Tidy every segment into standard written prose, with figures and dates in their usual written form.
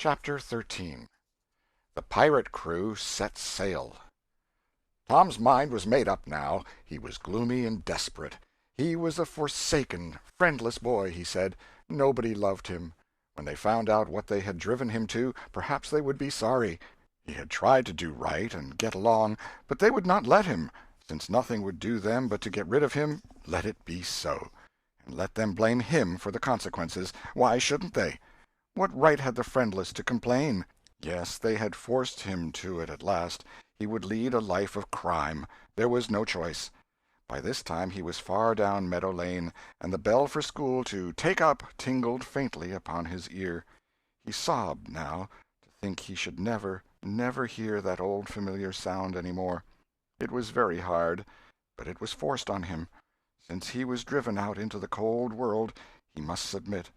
Chapter 13. The Pirate Crew Set Sail. Tom's mind was made up now. He was gloomy and desperate. He was a forsaken, friendless boy, he said. Nobody loved him. When they found out what they had driven him to, perhaps they would be sorry. He had tried to do right and get along, but they would not let him. Since nothing would do them but to get rid of him, let it be so. And let them blame him for the consequences. Why shouldn't they? What right had the friendless to complain? Yes, they had forced him to it at last. He would lead a life of crime. There was no choice. By this time he was far down Meadow Lane, and the bell for school to "take up" tingled faintly upon his ear. He sobbed now, to think he should never, never hear that old familiar sound any more. It was very hard, but it was forced on him. Since he was driven out into the cold world, he must submit.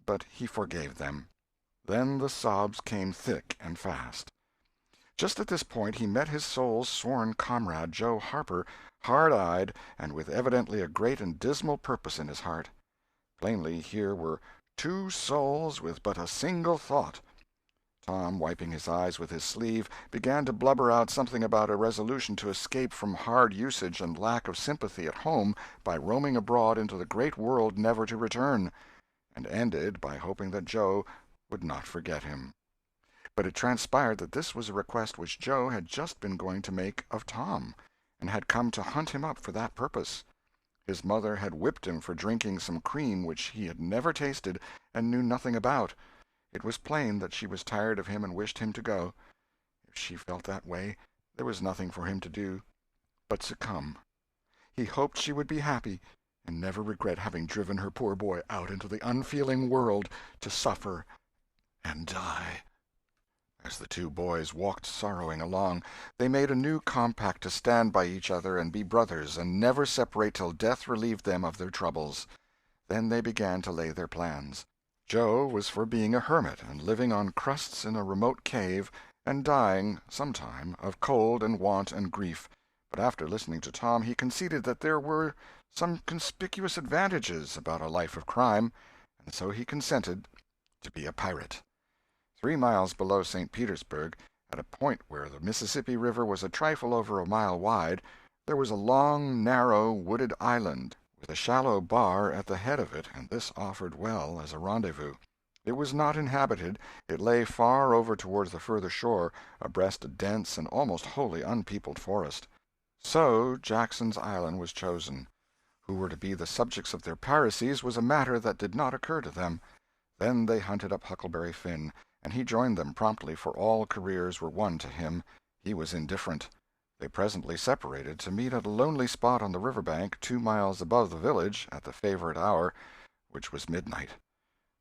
But he forgave them. Then the sobs came thick and fast. Just at this point he met his soul's sworn comrade, Joe Harper, hard-eyed, and with evidently a great and dismal purpose in his heart. Plainly here were two souls with but a single thought. Tom, wiping his eyes with his sleeve, began to blubber out something about a resolution to escape from hard usage and lack of sympathy at home by roaming abroad into the great world never to return, and ended by hoping that Joe would not forget him. But it transpired that this was a request which Joe had just been going to make of Tom, and had come to hunt him up for that purpose. His mother had whipped him for drinking some cream which he had never tasted and knew nothing about. It was plain that she was tired of him and wished him to go. If she felt that way, there was nothing for him to do but succumb. He hoped she would be happy, and never regret having driven her poor boy out into the unfeeling world to suffer and die. As the two boys walked sorrowing along, they made a new compact to stand by each other and be brothers, and never separate till death relieved them of their troubles. Then they began to lay their plans. Joe was for being a hermit, and living on crusts in a remote cave, and dying, sometime, of cold and want and grief. But after listening to Tom, he conceded that there were some conspicuous advantages about a life of crime, and so he consented to be a pirate. 3 miles below St. Petersburg, at a point where the Mississippi River was a trifle over a mile wide, there was a long, narrow, wooded island, with a shallow bar at the head of it, and this offered well as a rendezvous. It was not inhabited. It lay far over towards the further shore, abreast a dense and almost wholly unpeopled forest. So Jackson's Island was chosen. Who were to be the subjects of their piracies was a matter that did not occur to them. Then they hunted up Huckleberry Finn, and he joined them promptly, for all careers were one to him. He was indifferent. They presently separated to meet at a lonely spot on the river bank 2 miles above the village at the favorite hour, which was midnight.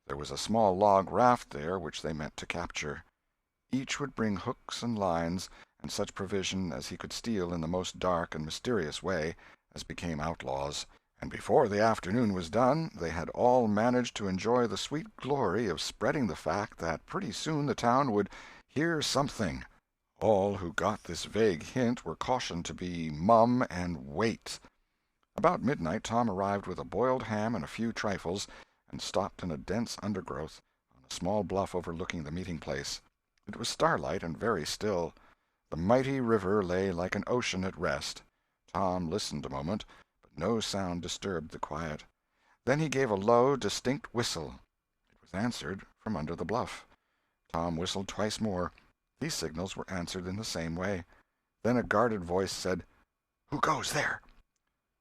There was a small log raft there which they meant to capture. Each would bring hooks and lines, and such provision as he could steal in the most dark and mysterious way, as became outlaws, and before the afternoon was done they had all managed to enjoy the sweet glory of spreading the fact that pretty soon the town would hear something. All who got this vague hint were cautioned to be mum and wait. About midnight Tom arrived with a boiled ham and a few trifles, and stopped in a dense undergrowth on a small bluff overlooking the meeting-place. It was starlight and very still. The mighty river lay like an ocean at rest. Tom listened a moment, but no sound disturbed the quiet. Then he gave a low, distinct whistle. It was answered from under the bluff. Tom whistled twice more. These signals were answered in the same way. Then a guarded voice said, "Who goes there?"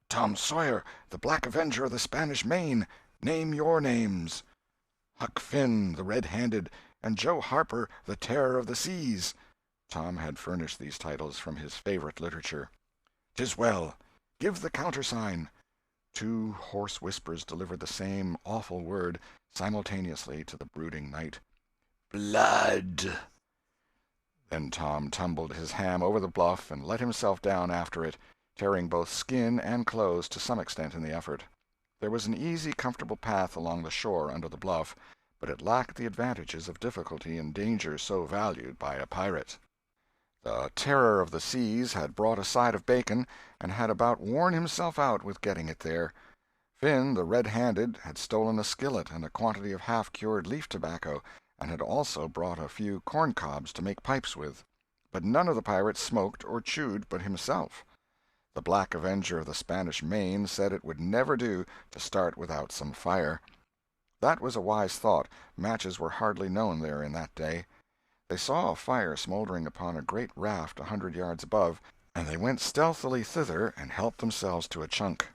"Tom Sawyer, the Black Avenger of the Spanish Main. Name your names." "Huck Finn, the Red-Handed, and Joe Harper, the Terror of the Seas." Tom had furnished these titles from his favorite literature. "'Tis well. Give the countersign." 2 hoarse whispers delivered the same awful word simultaneously to the brooding night. "Blood!" Then Tom tumbled his ham over the bluff and let himself down after it, tearing both skin and clothes to some extent in the effort. There was an easy, comfortable path along the shore under the bluff, but it lacked the advantages of difficulty and danger so valued by a pirate. The Terror of the Seas had brought a side of bacon, and had about worn himself out with getting it there. Finn, the Red-Handed, had stolen a skillet and a quantity of half-cured leaf tobacco, and had also brought a few corn-cobs to make pipes with. But none of the pirates smoked or chewed but himself. The Black Avenger of the Spanish Main said it would never do to start without some fire. That was a wise thought. Matches were hardly known there in that day. They saw a fire smoldering upon a great raft 100 yards above, and they went stealthily thither and helped themselves to a chunk.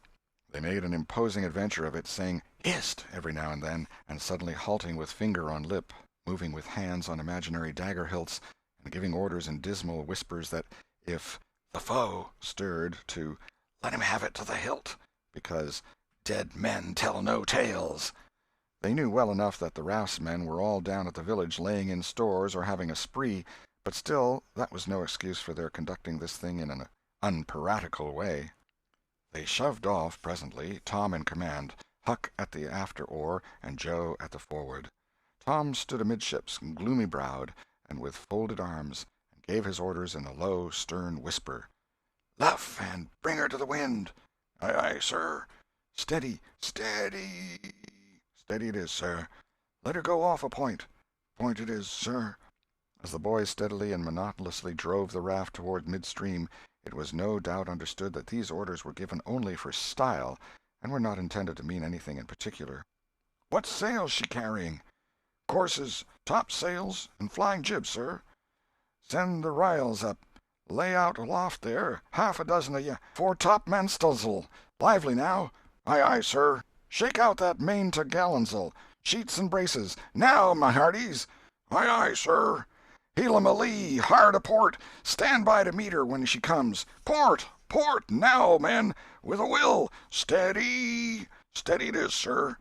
They made an imposing adventure of it, saying "Hist!" every now and then, and suddenly halting with finger on lip, moving with hands on imaginary dagger hilts, and giving orders in dismal whispers that if the foe stirred, to let him have it to the hilt, because dead men tell no tales. They knew well enough that the raftsmen were all down at the village laying in stores or having a spree, but still that was no excuse for their conducting this thing in an unpiratical way. They shoved off presently, Tom in command, Huck at the after oar, and Joe at the forward. Tom stood amidships, gloomy-browed, and with folded arms, and gave his orders in a low, stern whisper. "Luff, and bring her to the wind." "Aye, aye, sir." "Steady, steady." "Steady it is, sir." "Let her go off a point." "Point it is, sir." As the boys steadily and monotonously drove the raft toward midstream, it was no doubt understood that these orders were given only for style, and were not intended to mean anything in particular. "What sail's she carrying?" "Courses, topsails, and flying jib, sir." "Send the r'yals up. Lay out aloft there, half a dozen of ye, fore-topmaststuns'l. Lively now." "Aye, aye, sir." "Shake out that main t'gallantsail. Sheets and braces. Now, my hearties." "Aye, aye, sir." "Heel 'em a lee, hard a port. Stand by to meet her when she comes. Port, port, now, men, with a will. Steady." "Steady it is, sir."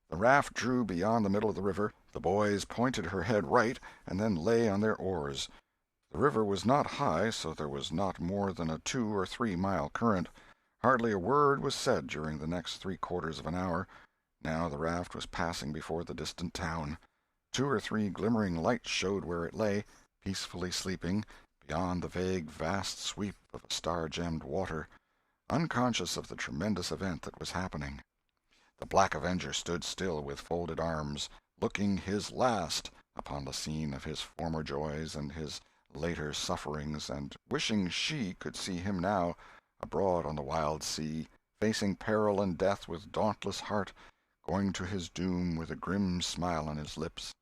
The raft drew beyond the middle of the river. The boys pointed her head right, and then lay on their oars. The river was not high, so there was not more than a 2 or 3 mile current. Hardly a word was said during the next 3/4 of an hour. Now the raft was passing before the distant town. 2 or 3 glimmering lights showed where it lay, peacefully sleeping, beyond the vague vast sweep of a star-gemmed water, unconscious of the tremendous event that was happening. The Black Avenger stood still with folded arms, looking his last upon the scene of his former joys and his later sufferings, and wishing she could see him now, abroad on the wild sea, facing peril and death with dauntless heart, going to his doom with a grim smile on his lips.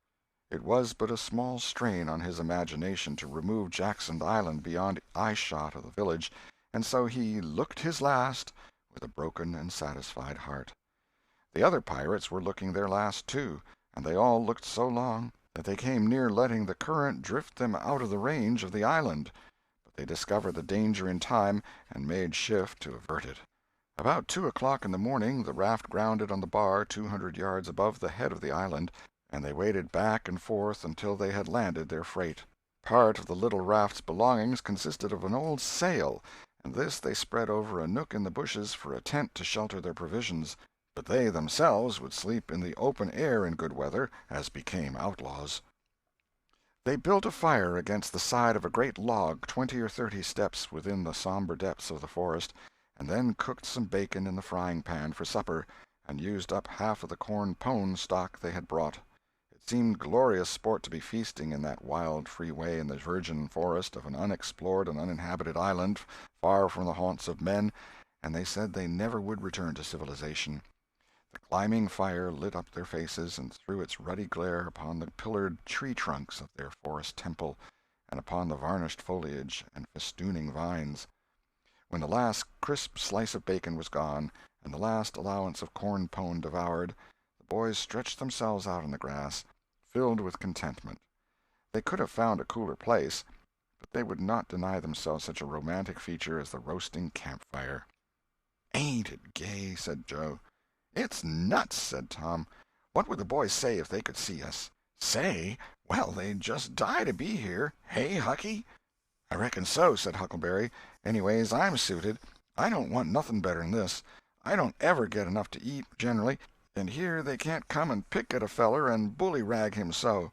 It was but a small strain on his imagination to remove Jackson Island beyond eye-shot of the village, and so he "looked his last" with a broken and satisfied heart. The other pirates were looking their last, too, and they all looked so long that they came near letting the current drift them out of the range of the island, but they discovered the danger in time and made shift to avert it. About 2 o'clock in the morning the raft grounded on the bar 200 yards above the head of the island, and they waded back and forth until they had landed their freight. Part of the little raft's belongings consisted of an old sail, and this they spread over a nook in the bushes for a tent to shelter their provisions, but they themselves would sleep in the open air in good weather, as became outlaws. They built a fire against the side of a great log 20 or 30 steps within the somber depths of the forest, and then cooked some bacon in the frying-pan for supper, and used up half of the corn-pone stock they had brought. It seemed glorious sport to be feasting in that wild, free way in the virgin forest of an unexplored and uninhabited island, far from the haunts of men, and they said they never would return to civilization. The climbing fire lit up their faces and threw its ruddy glare upon the pillared tree-trunks of their forest temple, and upon the varnished foliage and festooning vines. When the last crisp slice of bacon was gone, and the last allowance of corn-pone devoured, the boys stretched themselves out on the grass, filled with contentment. They could have found a cooler place, but they would not deny themselves such a romantic feature as the roasting campfire. "Ain't it gay?" said Joe. "It's nuts," said Tom. "What would the boys say if they could see us?" "Say? Well, they'd just die to be here. Hey, Hucky?" "I reckon so," said Huckleberry. "Anyways, I'm suited. I don't want nothing better'n this. I don't ever get enough to eat, generally, and here they can't come and pick at a feller and bully-rag him so."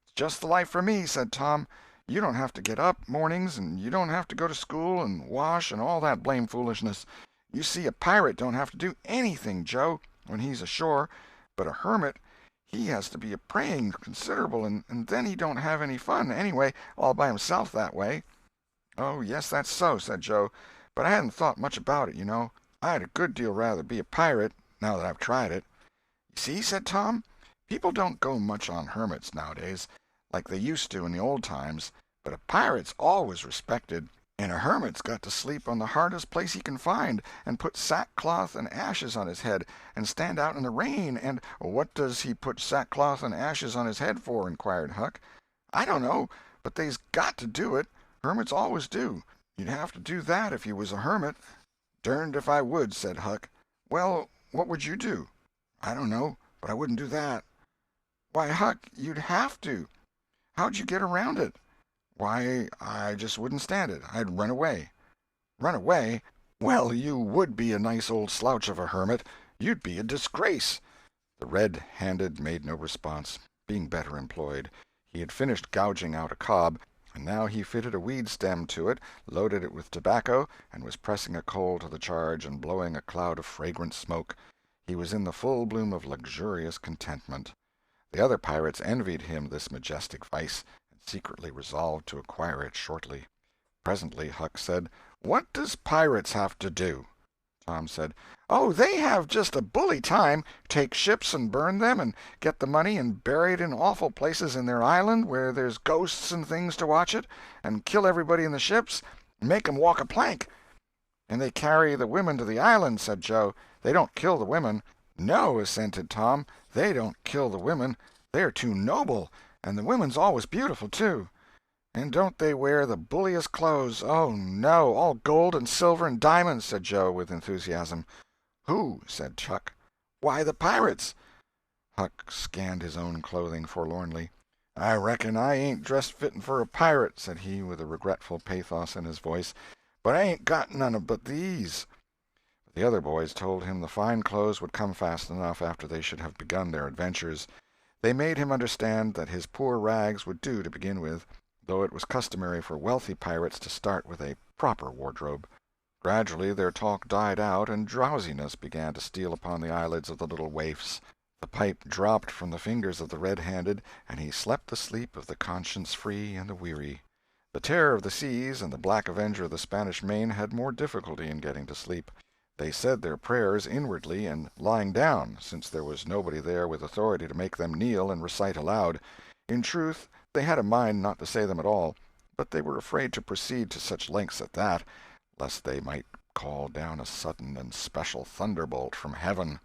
"It's just the life for me," said Tom. "You don't have to get up, mornings, and you don't have to go to school and wash and all that blame foolishness. You see, a pirate don't have to do anything, Joe, when he's ashore, but a hermit, He has to be a-praying considerable, and then he don't have any fun, anyway, all by himself that way." "Oh, yes, that's so," said Joe, "but I hadn't thought much about it, you know. I'd a good deal rather be a pirate, now that I've tried it." "You see," said Tom, "people don't go much on hermits nowadays, like they used to in the old times, but a pirate's always respected, and a hermit's got to sleep on the hardest place he can find, and put sackcloth and ashes on his head, and stand out in the rain, and—" "What does he put sackcloth and ashes on his head for?" inquired Huck. "I don't know, but they's got to do it. Hermits always do. You'd have to do that if you was a hermit." "Derned if I would," said Huck. "Well, what would you do?" "I don't know, but I wouldn't do that." "Why, Huck, you'd have to. How'd you get around it?" "Why, I just wouldn't stand it. I'd run away." "Run away? Well, you would be a nice old slouch of a hermit. You'd be a disgrace." The red-handed made no response, being better employed. He had finished gouging out a cob, and now he fitted a weed stem to it, loaded it with tobacco, and was pressing a coal to the charge and blowing a cloud of fragrant smoke. He was in the full bloom of luxurious contentment. The other pirates envied him this majestic vice, and secretly resolved to acquire it shortly. Presently Huck said, "What does pirates have to do?" Tom said, "Oh, they have just a bully time. Take ships and burn them, and get the money and bury it in awful places in their island where there's ghosts and things to watch it, and kill everybody in the ships, and make 'em walk a plank." "And they carry the women to the island," said Joe. "They don't kill the women." "No," assented Tom, "they don't kill the women. They're too noble, and the women's always beautiful, too." "And don't they wear the bulliest clothes? Oh, no, all gold and silver and diamonds," said Joe, with enthusiasm. "Who?" said Huck. "Why, the pirates." Huck scanned his own clothing forlornly. "I reckon I ain't dressed fitting for a pirate," said he, with a regretful pathos in his voice, "but I ain't got none but these." But the other boys told him the fine clothes would come fast enough after they should have begun their adventures. They made him understand that his poor rags would do to begin with, though it was customary for wealthy pirates to start with a proper wardrobe. Gradually their talk died out, and drowsiness began to steal upon the eyelids of the little waifs. The pipe dropped from the fingers of the red-handed, and he slept the sleep of the conscience-free and the weary. The Terror of the Seas and the Black Avenger of the Spanish Main had more difficulty in getting to sleep. They said their prayers inwardly and lying down, since there was nobody there with authority to make them kneel and recite aloud. In truth, they had a mind not to say them at all, but they were afraid to proceed to such lengths at that, lest they might call down a sudden and special thunderbolt from heaven.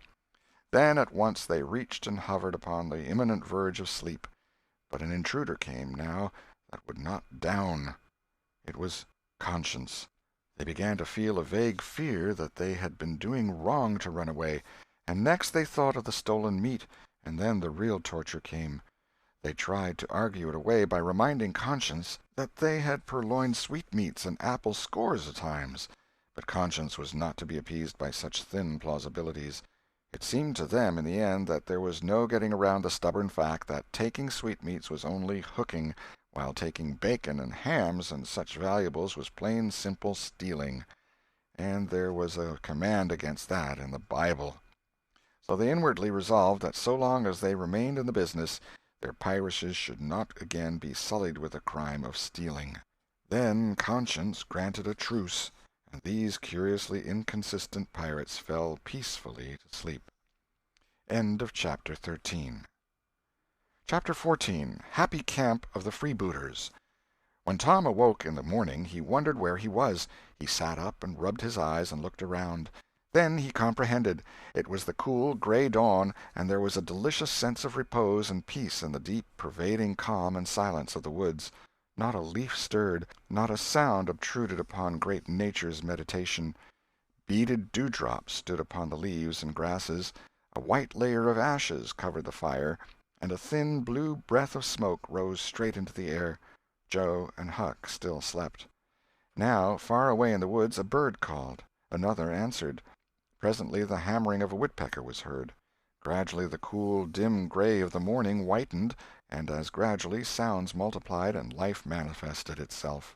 Then at once they reached and hovered upon the imminent verge of sleep. But an intruder came, now, that would not down. It was conscience. They began to feel a vague fear that they had been doing wrong to run away, and next they thought of the stolen meat, and then the real torture came. They tried to argue it away by reminding conscience that they had purloined sweetmeats and apples scores of times, but conscience was not to be appeased by such thin plausibilities. It seemed to them in the end that there was no getting around the stubborn fact that taking sweetmeats was only hooking, while taking bacon and hams and such valuables was plain simple stealing, and there was a command against that in the Bible. So they inwardly resolved that so long as they remained in the business, their piracies should not again be sullied with the crime of stealing. Then conscience granted a truce, and these curiously inconsistent pirates fell peacefully to sleep. End of Chapter 13. Chapter 14. Happy Camp of the Freebooters. When Tom awoke in the morning, he wondered where he was. He sat up and rubbed his eyes and looked around. Then he comprehended. It was the cool, gray dawn, and there was a delicious sense of repose and peace in the deep, pervading calm and silence of the woods. Not a leaf stirred, not a sound obtruded upon great Nature's meditation. Beaded dewdrops stood upon the leaves and grasses, a white layer of ashes covered the fire, and a thin blue breath of smoke rose straight into the air. Joe and Huck still slept. Now, far away in the woods, a bird called. Another answered. Presently the hammering of a woodpecker was heard. Gradually the cool, dim gray of the morning whitened, and as gradually sounds multiplied and life manifested itself.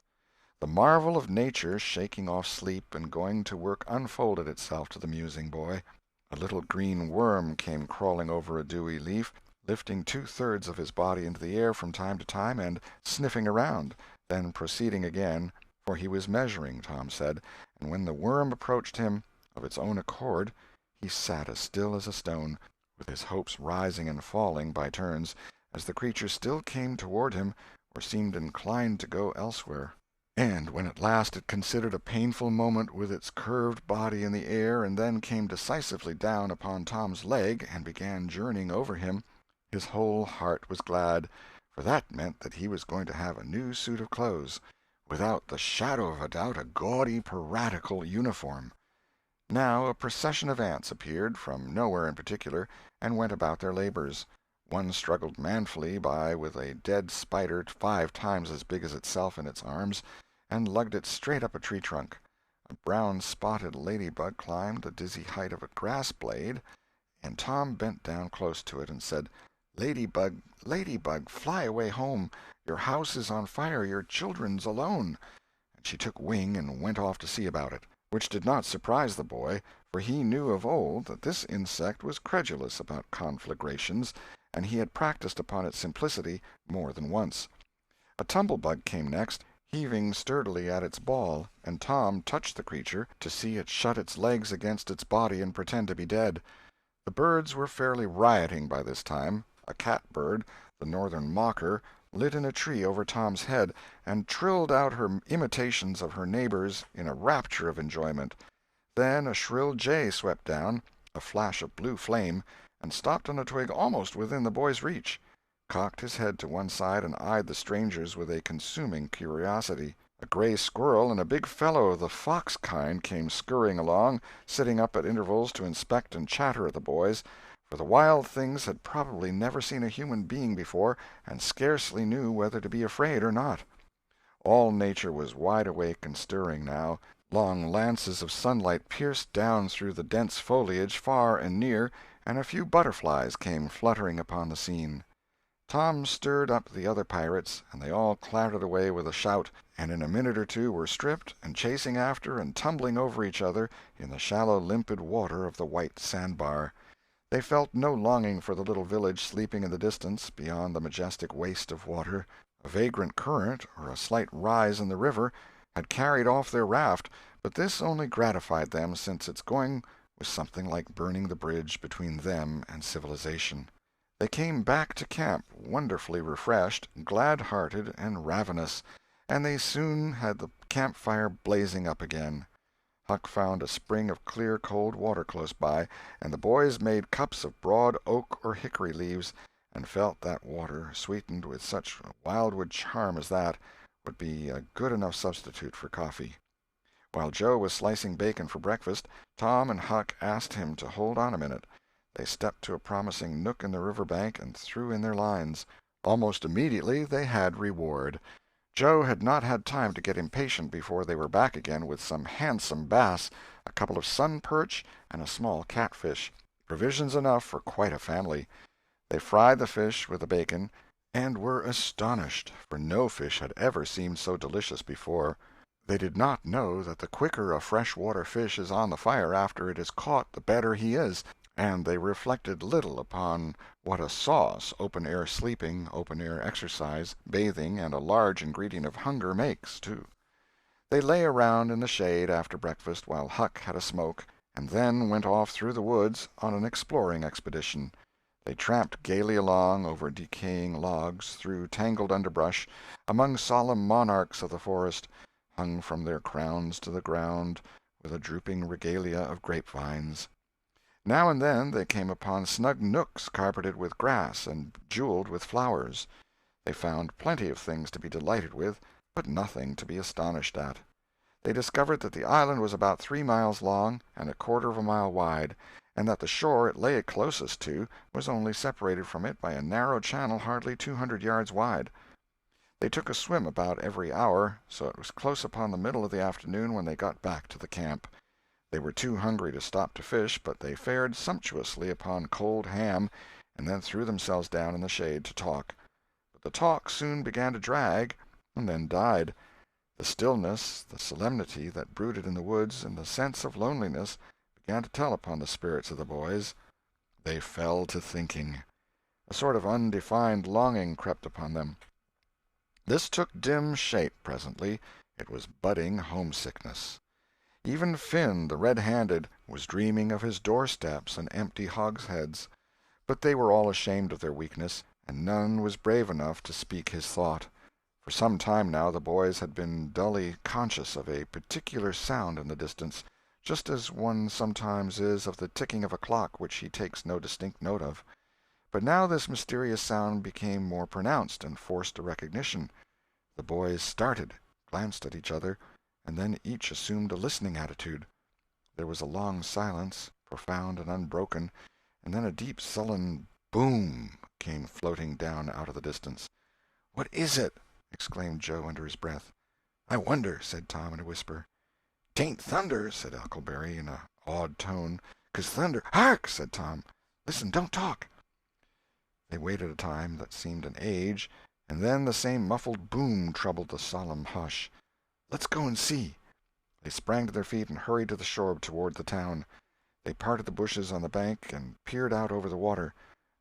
The marvel of nature shaking off sleep and going to work unfolded itself to the musing boy. A little green worm came crawling over a dewy leaf, lifting 2/3 of his body into the air from time to time and sniffing around, then proceeding again, for he was measuring, Tom said, and when the worm approached him of its own accord, he sat as still as a stone, with his hopes rising and falling by turns, as the creature still came toward him or seemed inclined to go elsewhere. And when at last it considered a painful moment with its curved body in the air and then came decisively down upon Tom's leg and began journeying over him, his whole heart was glad, for that meant that he was going to have a new suit of clothes, without the shadow of a doubt a gaudy piratical uniform. Now a procession of ants appeared, from nowhere in particular, and went about their labors. One struggled manfully by with a dead spider 5 times as big as itself in its arms, and lugged it straight up a tree trunk. A brown-spotted ladybug climbed the dizzy height of a grass-blade, and Tom bent down close to it and said, "Ladybug, ladybug, fly away home. Your house is on fire, your children's alone." And she took wing and went off to see about it, which did not surprise the boy, for he knew of old that this insect was credulous about conflagrations, and he had practised upon its simplicity more than once. A tumblebug came next, heaving sturdily at its ball, and Tom touched the creature to see it shut its legs against its body and pretend to be dead. The birds were fairly rioting by this time. A catbird, the northern mocker, lit in a tree over Tom's head, and trilled out her imitations of her neighbors in a rapture of enjoyment. Then a shrill jay swept down, a flash of blue flame, and stopped on a twig almost within the boy's reach, cocked his head to one side and eyed the strangers with a consuming curiosity. A gray squirrel and a big fellow of the fox kind came scurrying along, sitting up at intervals to inspect and chatter at the boys, for the wild things had probably never seen a human being before and scarcely knew whether to be afraid or not. All nature was wide awake and stirring now. Long lances of sunlight pierced down through the dense foliage far and near, and a few butterflies came fluttering upon the scene. Tom stirred up the other pirates, and they all clattered away with a shout, and in a minute or two were stripped and chasing after and tumbling over each other in the shallow limpid water of the white sandbar. They felt no longing for the little village sleeping in the distance beyond the majestic waste of water. A vagrant current, or a slight rise in the river, had carried off their raft, but this only gratified them, since its going was something like burning the bridge between them and civilization. They came back to camp wonderfully refreshed, glad-hearted, and ravenous, and they soon had the campfire blazing up again. Huck found a spring of clear cold water close by, and the boys made cups of broad oak or hickory leaves, and felt that water, sweetened with such wildwood charm as that, would be a good enough substitute for coffee. While Joe was slicing bacon for breakfast, Tom and Huck asked him to hold on a minute. They stepped to a promising nook in the river bank and threw in their lines. Almost immediately they had reward. Joe had not had time to get impatient before they were back again with some handsome bass, a couple of sun perch, and a small catfish, provisions enough for quite a family. They fried the fish with the bacon, and were astonished, for no fish had ever seemed so delicious before. They did not know that the quicker a fresh-water fish is on the fire after it is caught the better he is, and they reflected little upon what a sauce open-air sleeping, open-air exercise, bathing, and a large ingredient of hunger makes, too. They lay around in the shade after breakfast while Huck had a smoke, and then went off through the woods on an exploring expedition. They tramped gaily along over decaying logs, through tangled underbrush, among solemn monarchs of the forest, hung from their crowns to the ground with a drooping regalia of grapevines. Now and then they came upon snug nooks carpeted with grass and jeweled with flowers. They found plenty of things to be delighted with, but nothing to be astonished at. They discovered that the island was about 3 miles long and 1/4 of a mile wide, and that the shore it lay closest to was only separated from it by a narrow channel hardly 200 yards wide. They took a swim about every hour, so it was close upon the middle of the afternoon when they got back to the camp. They were too hungry to stop to fish, but they fared sumptuously upon cold ham, and then threw themselves down in the shade to talk. But the talk soon began to drag, and then died. The stillness, the solemnity that brooded in the woods, and the sense of loneliness began to tell upon the spirits of the boys. They fell to thinking. A sort of undefined longing crept upon them. This took dim shape presently. It was budding homesickness. Even Finn, the red-handed, was dreaming of his doorsteps and empty hogsheads. But they were all ashamed of their weakness, and none was brave enough to speak his thought. For some time now the boys had been dully conscious of a particular sound in the distance, just as one sometimes is of the ticking of a clock which he takes no distinct note of. But now this mysterious sound became more pronounced and forced a recognition. The boys started, glanced at each other, and then each assumed a listening attitude. There was a long silence, profound and unbroken, and then a deep sullen boom came floating down out of the distance. "What is it?" exclaimed Joe under his breath. "I wonder," said Tom in a whisper. "'Tain't thunder," said Huckleberry in an awed tone, "'cause thunder—" "Hark!" said Tom. "Listen, don't talk." They waited a time that seemed an age, and then the same muffled boom troubled the solemn hush. "Let's go and see." They sprang to their feet and hurried to the shore toward the town. They parted the bushes on the bank and peered out over the water.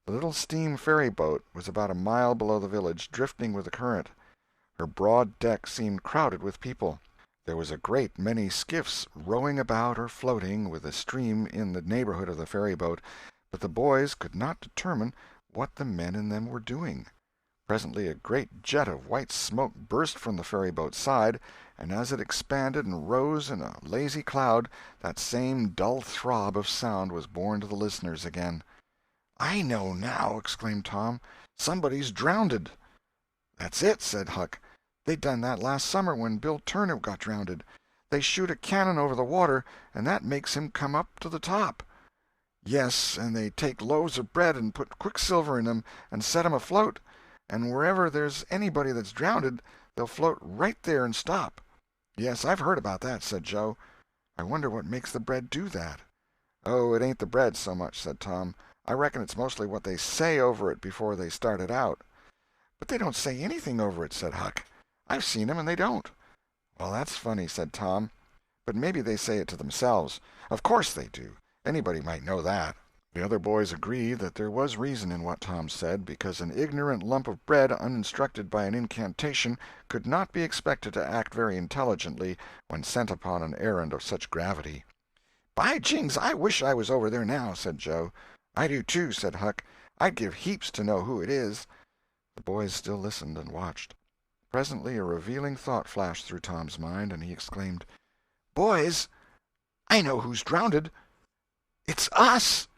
The little steam ferry-boat was about a mile below the village, drifting with the current. Her broad deck seemed crowded with people. There was a great many skiffs rowing about or floating with the stream in the neighborhood of the ferry-boat, but the boys could not determine what the men in them were doing. Presently a great jet of white smoke burst from the ferry-boat's side, and as it expanded and rose in a lazy cloud, that same dull throb of sound was borne to the listeners again. "I know now!" exclaimed Tom. "Somebody's drownded." "That's it," said Huck. "They done that last summer when Bill Turner got drownded. They shoot a cannon over the water, and that makes him come up to the top." "Yes, and they take loaves of bread and put quicksilver in 'em and set 'em afloat, and wherever there's anybody that's drownded they'll float right there and stop." "Yes, I've heard about that," said Joe. "I wonder what makes the bread do that." "Oh, it ain't the bread so much," said Tom. "I reckon it's mostly what they say over it before they start it out." "But they don't say anything over it," said Huck. "I've seen 'em and they don't." "Well, that's funny," said Tom. "But maybe they say it to themselves. Of course they do. Anybody might know that." The other boys agreed that there was reason in what Tom said, because an ignorant lump of bread, uninstructed by an incantation, could not be expected to act very intelligently when sent upon an errand of such gravity. "By jings, I wish I was over there now," said Joe. "I do too," said Huck. "I'd give heaps to know who it is." The boys still listened and watched. Presently a revealing thought flashed through Tom's mind, and he exclaimed, "Boys, I know who's drownded. It's us!"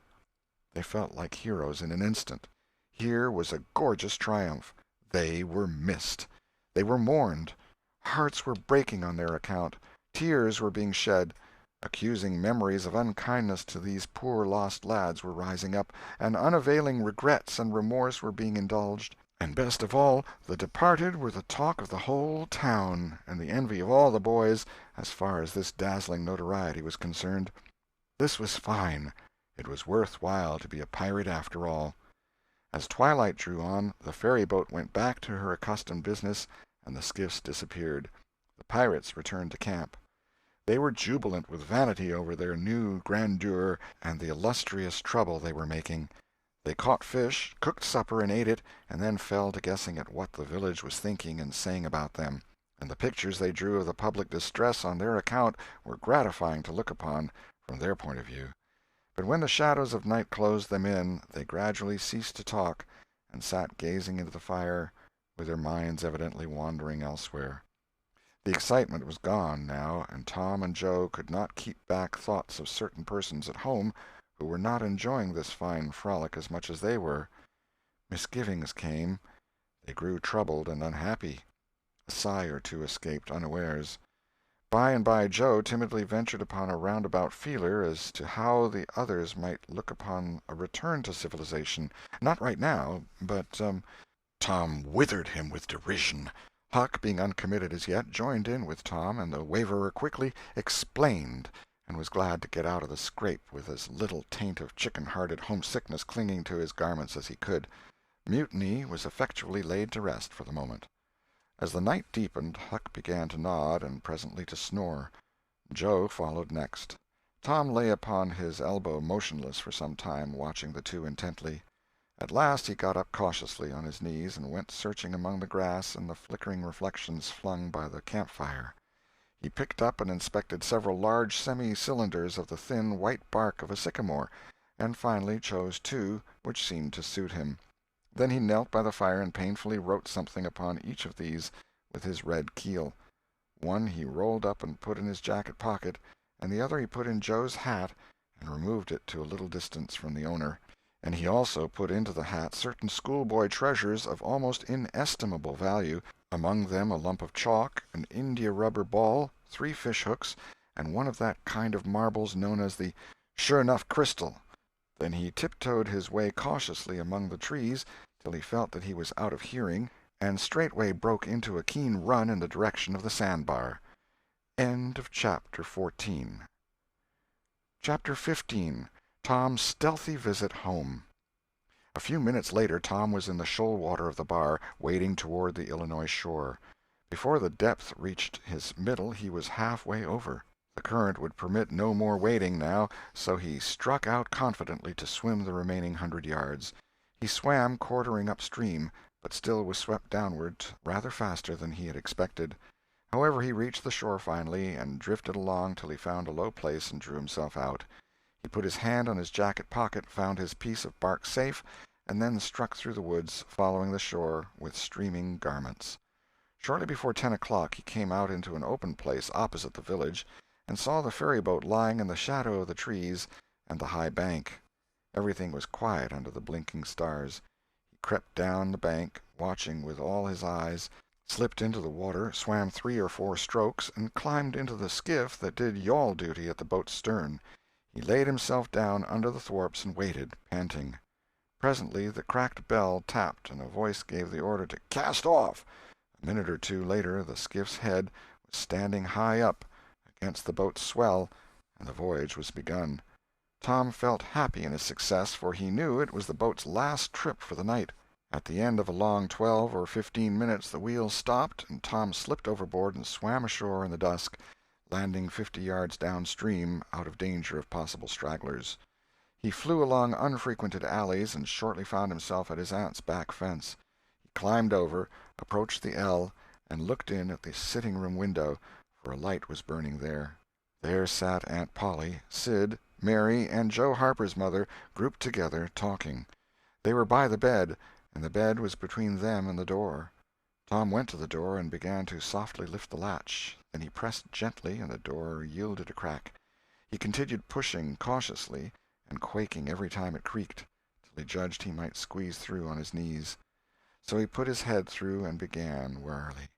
They felt like heroes in an instant. Here was a gorgeous triumph. They were missed. They were mourned. Hearts were breaking on their account. Tears were being shed. Accusing memories of unkindness to these poor lost lads were rising up, and unavailing regrets and remorse were being indulged. And best of all, the departed were the talk of the whole town, and the envy of all the boys, as far as this dazzling notoriety was concerned. This was fine. It was worth while to be a pirate after all. As twilight drew on, the ferry-boat went back to her accustomed business, and the skiffs disappeared. The pirates returned to camp. They were jubilant with vanity over their new grandeur and the illustrious trouble they were making. They caught fish, cooked supper and ate it, and then fell to guessing at what the village was thinking and saying about them, and the pictures they drew of the public distress on their account were gratifying to look upon from their point of view. But when the shadows of night closed them in, they gradually ceased to talk, and sat gazing into the fire, with their minds evidently wandering elsewhere. The excitement was gone, now, and Tom and Joe could not keep back thoughts of certain persons at home who were not enjoying this fine frolic as much as they were. Misgivings came. They grew troubled and unhappy. A sigh or two escaped unawares. By and by Joe timidly ventured upon a roundabout feeler as to how the others might look upon a return to civilization. Not right now, but— Tom withered him with derision. Huck, being uncommitted as yet, joined in with Tom, and the waverer quickly explained, and was glad to get out of the scrape with as little taint of chicken-hearted homesickness clinging to his garments as he could. Mutiny was effectually laid to rest for the moment. As the night deepened, Huck began to nod and presently to snore. Joe followed next. Tom lay upon his elbow motionless for some time, watching the two intently. At last he got up cautiously on his knees and went searching among the grass and the flickering reflections flung by the campfire. He picked up and inspected several large semi-cylinders of the thin white bark of a sycamore, and finally chose two which seemed to suit him. Then he knelt by the fire and painfully wrote something upon each of these with his red keel. One he rolled up and put in his jacket pocket, and the other he put in Joe's hat and removed it to a little distance from the owner. And he also put into the hat certain schoolboy treasures of almost inestimable value, among them a lump of chalk, an india-rubber ball, 3 fish-hooks, and one of that kind of marbles known as the sure-enough crystal. Then he tiptoed his way cautiously among the trees till he felt that he was out of hearing, and straightway broke into a keen run in the direction of the sandbar. End of Chapter 14. Chapter 15. Tom's stealthy visit home. A few minutes later Tom was in the shoal water of the bar, wading toward the Illinois shore. Before the depth reached his middle he was halfway over. The current would permit no more wading now, so he struck out confidently to swim the remaining 100 yards. He swam quartering upstream, but still was swept downward rather faster than he had expected. However, he reached the shore finally, and drifted along till he found a low place and drew himself out. He put his hand on his jacket pocket, found his piece of bark safe, and then struck through the woods, following the shore with streaming garments. Shortly before 10 o'clock he came out into an open place opposite the village, and saw the ferryboat lying in the shadow of the trees and the high bank. Everything was quiet under the blinking stars. He crept down the bank, watching with all his eyes, slipped into the water, swam 3 or 4 strokes, and climbed into the skiff that did yawl duty at the boat's stern. He laid himself down under the thwarts and waited, panting. Presently the cracked bell tapped, and a voice gave the order to cast off. A minute or two later the skiff's head was standing high up against the boat's swell, and the voyage was begun. Tom felt happy in his success, for he knew it was the boat's last trip for the night. At the end of a long 12 or 15 minutes the wheel stopped, and Tom slipped overboard and swam ashore in the dusk, landing 50 yards downstream, out of danger of possible stragglers. He flew along unfrequented alleys, and shortly found himself at his aunt's back fence. He climbed over, approached the L, and looked in at the sitting-room window, for a light was burning there. There sat Aunt Polly, Sid, Mary, and Joe Harper's mother, grouped together, talking. They were by the bed, and the bed was between them and the door. Tom went to the door and began to softly lift the latch. Then he pressed gently, and the door yielded a crack. He continued pushing cautiously, and quaking every time it creaked, till he judged he might squeeze through on his knees. So he put his head through and began warily.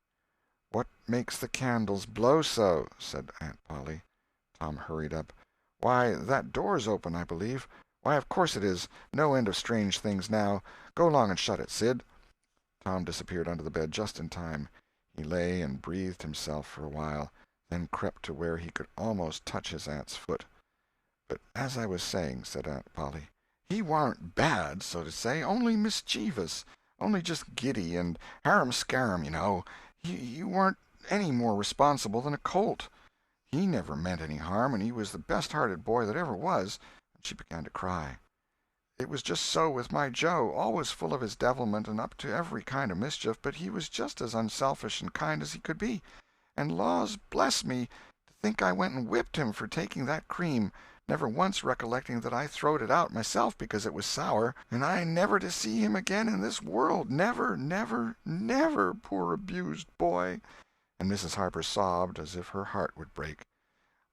"What makes the candles blow so?" said Aunt Polly. Tom hurried up. "Why, that door's open, I believe. Why, of course it is. No end of strange things now. Go along and shut it, Sid." Tom disappeared under the bed just in time. He lay and breathed himself for a while, then crept to where he could almost touch his aunt's foot. "But as I was saying," said Aunt Polly, "he warn't bad, so to say, only mischievous, only just giddy and harum-scarum, you know. He warn't any more responsible than a colt. He never meant any harm, and he was the best-hearted boy that ever was." And she began to cry. "It was just so with my Joe, always full of his devilment and up to every kind of mischief, but he was just as unselfish and kind as he could be. And laws bless me, to think I went and whipped him for taking that cream, never once recollecting that I throwed it out myself because it was sour, and I never to see him again in this world, never, never, never, poor abused boy." And Mrs. Harper sobbed as if her heart would break.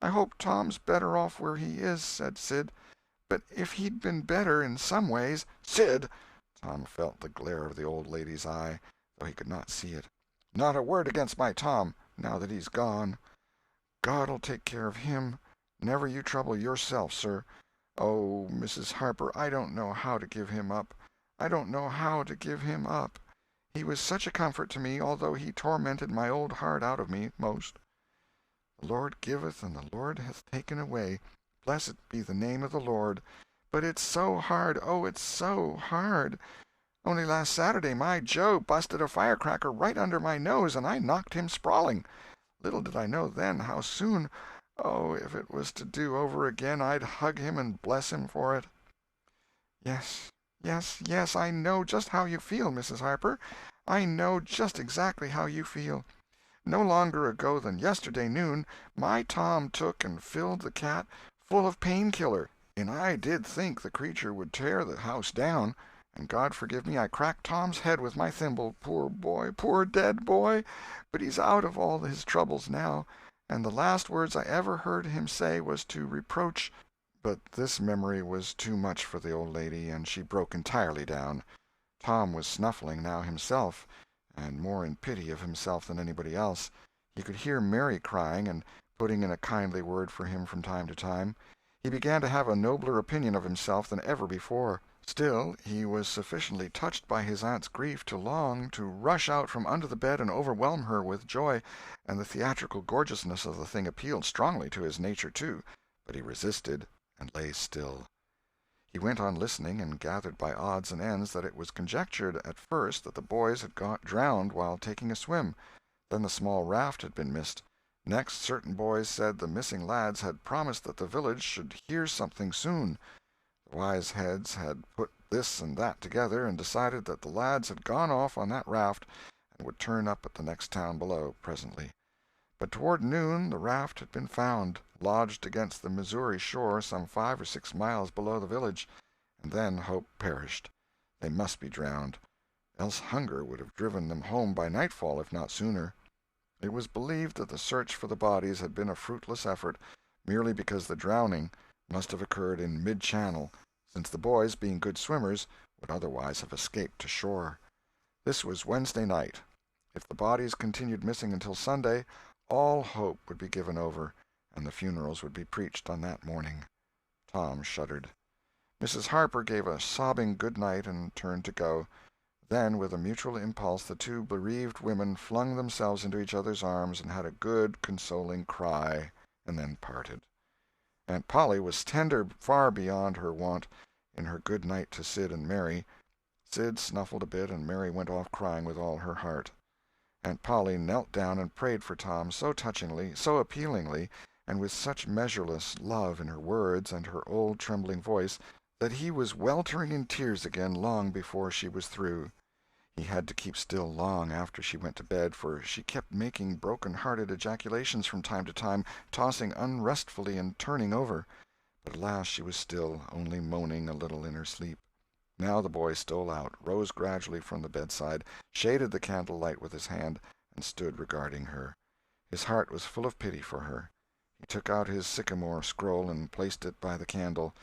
"I hope Tom's better off where he is," said Sid. "But if he'd been better in some ways—" "Sid!" Tom felt the glare of the old lady's eye, though he could not see it. "Not a word against my Tom, now that he's gone. God'll take care of him. Never you trouble yourself, sir. Oh, Mrs. Harper, I don't know how to give him up. I don't know how to give him up. He was such a comfort to me, although he tormented my old heart out of me, most. The Lord giveth, and the Lord hath taken away. Blessed be the name of the Lord. But it's so hard, oh, it's so hard. Only last Saturday my Joe busted a firecracker right under my nose, and I knocked him sprawling. Little did I know then how soon. Oh, if it was to do over again, I'd hug him and bless him for it." "Yes, Yes, yes, I know just how you feel, Mrs. Harper. I know just exactly how you feel. No longer ago than yesterday noon, my Tom took and filled the cat full of pain-killer, and I did think the creature would tear the house down, and God forgive me, I cracked Tom's head with my thimble, poor boy, poor dead boy, but he's out of all his troubles now, and the last words I ever heard him say was to reproach. But this memory was too much for the old lady, and she broke entirely down. Tom was snuffling now himself, and more in pity of himself than anybody else. He could hear Mary crying and putting in a kindly word for him from time to time. He began to have a nobler opinion of himself than ever before. Still, he was sufficiently touched by his aunt's grief to long to rush out from under the bed and overwhelm her with joy, and the theatrical gorgeousness of the thing appealed strongly to his nature, too, but he resisted and lay still. He went on listening, and gathered by odds and ends that it was conjectured at first that the boys had got drowned while taking a swim. Then the small raft had been missed. Next, certain boys said the missing lads had promised that the village should hear something soon. The wise heads had put this and that together, and decided that the lads had gone off on that raft and would turn up at the next town below presently. But toward noon the raft had been found, lodged against the Missouri shore some 5 or 6 miles below the village, and then hope perished. They must be drowned, else hunger would have driven them home by nightfall, if not sooner. It was believed that the search for the bodies had been a fruitless effort, merely because the drowning must have occurred in mid-channel, since the boys, being good swimmers, would otherwise have escaped to shore. This was Wednesday night. If the bodies continued missing until Sunday, all hope would be given over, and the funerals would be preached on that morning. Tom shuddered. Mrs. Harper gave a sobbing good night and turned to go. Then, with a mutual impulse, the two bereaved women flung themselves into each other's arms and had a good, consoling cry, and then parted. Aunt Polly was tender far beyond her wont in her good night to Sid and Mary. Sid snuffled a bit, and Mary went off crying with all her heart. Aunt Polly knelt down and prayed for Tom so touchingly, so appealingly, and with such measureless love in her words and her old trembling voice, that he was weltering in tears again long before she was through. He had to keep still long after she went to bed, for she kept making broken-hearted ejaculations from time to time, tossing unrestfully and turning over. But at last she was still, only moaning a little in her sleep. Now the boy stole out, rose gradually from the bedside, shaded the candle-light with his hand, and stood regarding her. His heart was full of pity for her. He took out his sycamore scroll and placed it by the candle,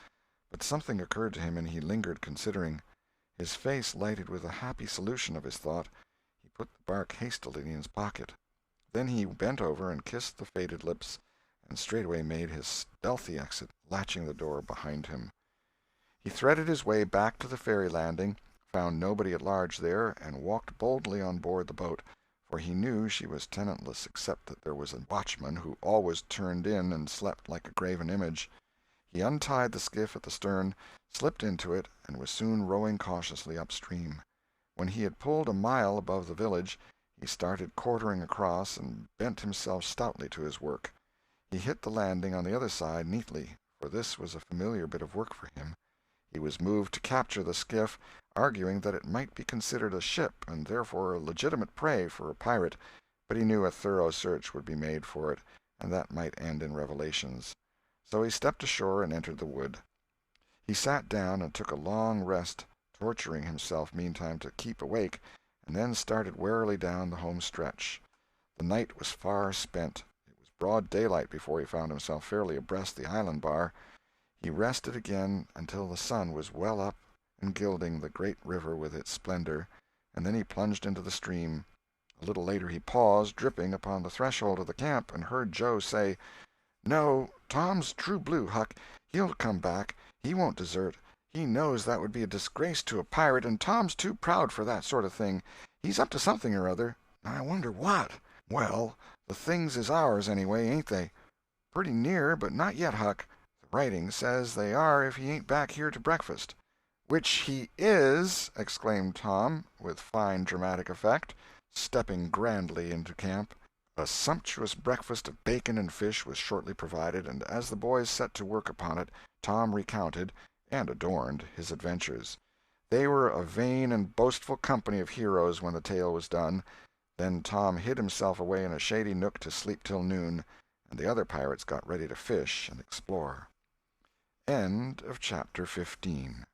but something occurred to him, and he lingered considering. His face lighted with a happy solution of his thought. He put the bark hastily in his pocket. Then he bent over and kissed the faded lips, and straightway made his stealthy exit, latching the door behind him. He threaded his way back to the ferry landing, found nobody at large there, and walked boldly on board the boat, for he knew she was tenantless except that there was a watchman who always turned in and slept like a graven image. He untied the skiff at the stern, slipped into it, and was soon rowing cautiously upstream. When he had pulled a mile above the village, he started quartering across and bent himself stoutly to his work. He hit the landing on the other side neatly, for this was a familiar bit of work for him. He was moved to capture the skiff, arguing that it might be considered a ship and therefore a legitimate prey for a pirate, but he knew a thorough search would be made for it, and that might end in revelations. So he stepped ashore and entered the wood. He sat down and took a long rest, torturing himself meantime to keep awake, and then started warily down the home stretch. The night was far spent. It was broad daylight before he found himself fairly abreast the island bar. He rested again until the sun was well up and gilding the great river with its splendor, and then he plunged into the stream. A little later he paused, dripping, upon the threshold of the camp, and heard Joe say, "No, Tom's true blue, Huck. He'll come back. He won't desert. He knows that would be a disgrace to a pirate, and Tom's too proud for that sort of thing. He's up to something or other. I wonder what. Well, the things is ours, anyway, ain't they?" "Pretty near, but not yet, Huck. The writing says they are if he ain't back here to breakfast." "Which he is!" exclaimed Tom, with fine dramatic effect, stepping grandly into camp. A sumptuous breakfast of bacon and fish was shortly provided, and as the boys set to work upon it, Tom recounted, and adorned, his adventures. They were a vain and boastful company of heroes when the tale was done. Then Tom hid himself away in a shady nook to sleep till noon, and the other pirates got ready to fish and explore. End of chapter 15.